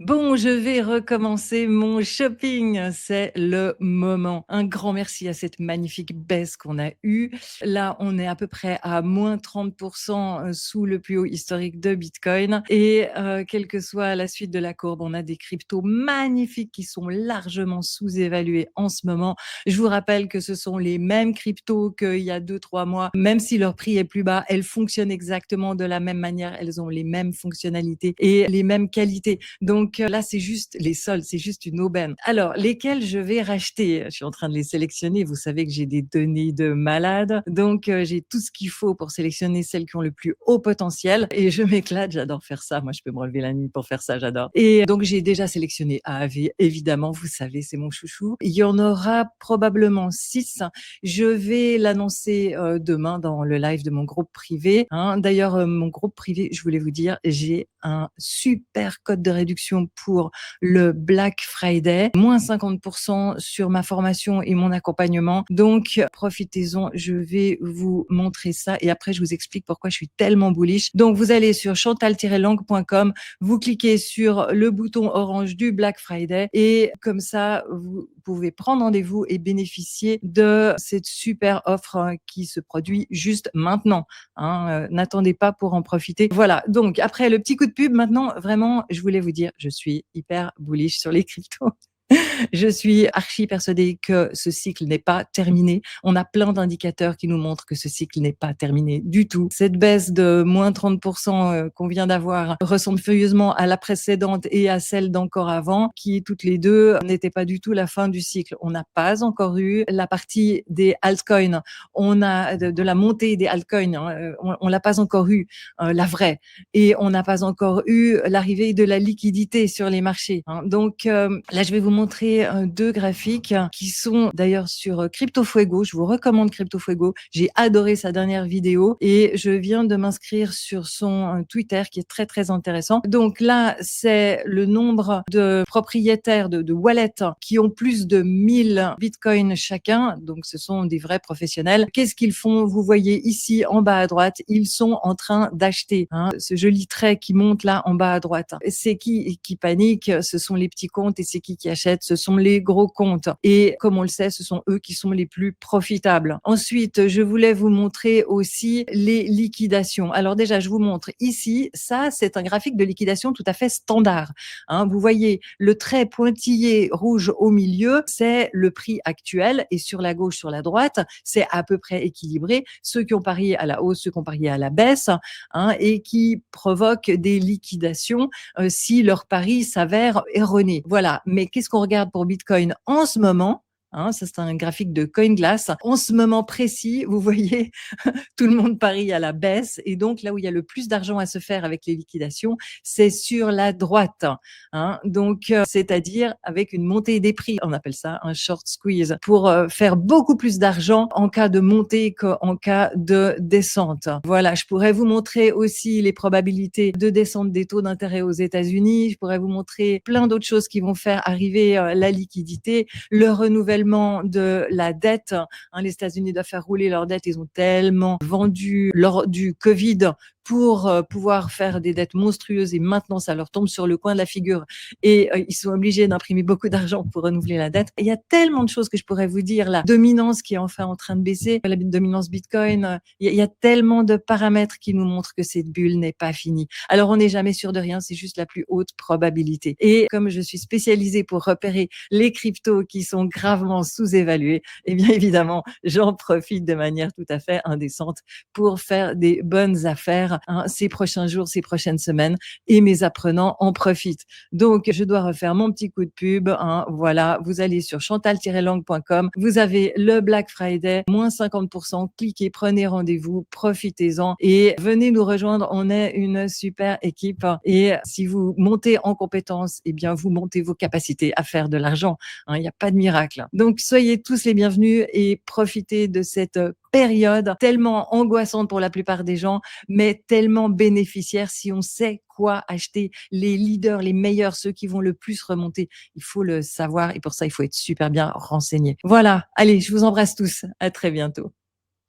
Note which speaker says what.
Speaker 1: Bon, je vais recommencer mon shopping, c'est le moment. Un grand merci à cette magnifique baisse qu'on a eue. Là, on est à peu près à moins 30 sous le plus haut historique de Bitcoin et quelle que soit la suite de la courbe, on a des cryptos magnifiques qui sont largement sous-évalués en ce moment. Je vous rappelle que ce sont les mêmes cryptos qu'il y a 2, 3 mois. Même si leur prix est plus bas, elles fonctionnent exactement de la même manière. Elles ont les mêmes fonctionnalités et les mêmes qualités. Donc là, c'est juste les soldes, c'est juste une aubaine. Alors, lesquels je vais racheter? Je suis en train de les sélectionner. Vous savez que j'ai des données de malade. Donc, j'ai tout ce qu'il faut pour sélectionner celles qui ont le plus haut potentiel. Et je m'éclate, j'adore faire ça. Moi, je peux me relever la nuit pour faire ça, j'adore. Et donc, j'ai déjà sélectionné AAV, évidemment, vous savez, c'est mon chouchou. Il y en aura probablement 6. Je vais l'annoncer demain dans le live de mon groupe privé. D'ailleurs, mon groupe privé, je voulais vous dire, j'ai un super code de réduction pour le Black Friday, moins 50% sur ma formation et mon accompagnement. Donc, profitez-en, je vais vous montrer ça et après, je vous explique pourquoi je suis tellement bullish. Donc, vous allez sur chantal-lang.com, vous cliquez sur le bouton orange du Black Friday et comme ça, vous pouvez prendre rendez-vous et bénéficier de cette super offre qui se produit juste maintenant. N'attendez pas pour en profiter. Voilà, donc après le petit coup de pub, maintenant, vraiment, je voulais vous dire, je suis hyper bullish sur les cryptos. Je suis archi persuadée que ce cycle n'est pas terminé. On a plein d'indicateurs qui nous montrent que ce cycle n'est pas terminé du tout. Cette baisse de moins 30% qu'on vient d'avoir ressemble furieusement à la précédente et à celle d'encore avant, qui toutes les deux n'étaient pas du tout la fin du cycle. On n'a pas encore eu la partie des altcoins. On a de la montée des altcoins. On l'a pas encore eu, la vraie. Et on n'a pas encore eu l'arrivée de la liquidité sur les marchés. Donc là, je vais vous montrer 2 graphiques qui sont d'ailleurs sur CryptoFuego. Je vous recommande CryptoFuego. J'ai adoré sa dernière vidéo et je viens de m'inscrire sur son Twitter qui est très très intéressant. Donc là, c'est le nombre de propriétaires de wallets qui ont plus de 1000 bitcoins chacun. Donc ce sont des vrais professionnels. Qu'est-ce qu'ils font? Vous voyez ici en bas à droite, ils sont en train d'acheter. Ce joli trait qui monte là en bas à droite. C'est qui panique? Ce sont les petits comptes et c'est qui achète? Ce sont les gros comptes. Et comme on le sait, ce sont eux qui sont les plus profitables. Ensuite, je voulais vous montrer aussi les liquidations. Alors déjà, je vous montre ici, ça, c'est un graphique de liquidation tout à fait standard. Vous voyez le trait pointillé rouge au milieu, c'est le prix actuel et sur la gauche, sur la droite, c'est à peu près équilibré. Ceux qui ont parié à la hausse, ceux qui ont parié à la baisse, et qui provoquent des liquidations si leur pari s'avère erroné. Voilà. Mais qu'est-ce qu'on regarde pour Bitcoin en ce moment? Ça, c'est un graphique de CoinGlass. En ce moment précis, vous voyez, tout le monde parie à la baisse. Et donc, là où il y a le plus d'argent à se faire avec les liquidations, c'est sur la droite. Donc, c'est-à-dire avec une montée des prix. On appelle ça un short squeeze pour faire beaucoup plus d'argent en cas de montée qu'en cas de descente. Voilà, je pourrais vous montrer aussi les probabilités de descente des taux d'intérêt aux États-Unis. Je pourrais vous montrer plein d'autres choses qui vont faire arriver la liquidité, le renouvellement de la dette. Les États-Unis doivent faire rouler leur dette. Ils ont tellement vendu lors du Covid pour pouvoir faire des dettes monstrueuses et maintenant ça leur tombe sur le coin de la figure et ils sont obligés d'imprimer beaucoup d'argent pour renouveler la dette. Il y a tellement de choses que je pourrais vous dire. La dominance qui est enfin en train de baisser, la dominance Bitcoin, il y a tellement de paramètres qui nous montrent que cette bulle n'est pas finie. Alors on n'est jamais sûr de rien, c'est juste la plus haute probabilité. Et comme je suis spécialisée pour repérer les cryptos qui sont gravement sous-évalués, eh bien évidemment, j'en profite de manière tout à fait indécente pour faire des bonnes affaires ces prochains jours, ces prochaines semaines et mes apprenants en profitent. Donc, je dois refaire mon petit coup de pub. Voilà, vous allez sur chantal-lang.com, vous avez le Black Friday, moins 50%, cliquez, prenez rendez-vous, profitez-en et venez nous rejoindre. On est une super équipe et si vous montez en compétences, eh bien, vous montez vos capacités à faire de l'argent. Il n'y a pas de miracle. Donc, soyez tous les bienvenus et profitez de cette période tellement angoissante pour la plupart des gens, mais tellement bénéficiaire si on sait quoi acheter. Les leaders, les meilleurs, ceux qui vont le plus remonter, il faut le savoir et pour ça, il faut être super bien renseigné. Voilà, allez, je vous embrasse tous. À très bientôt.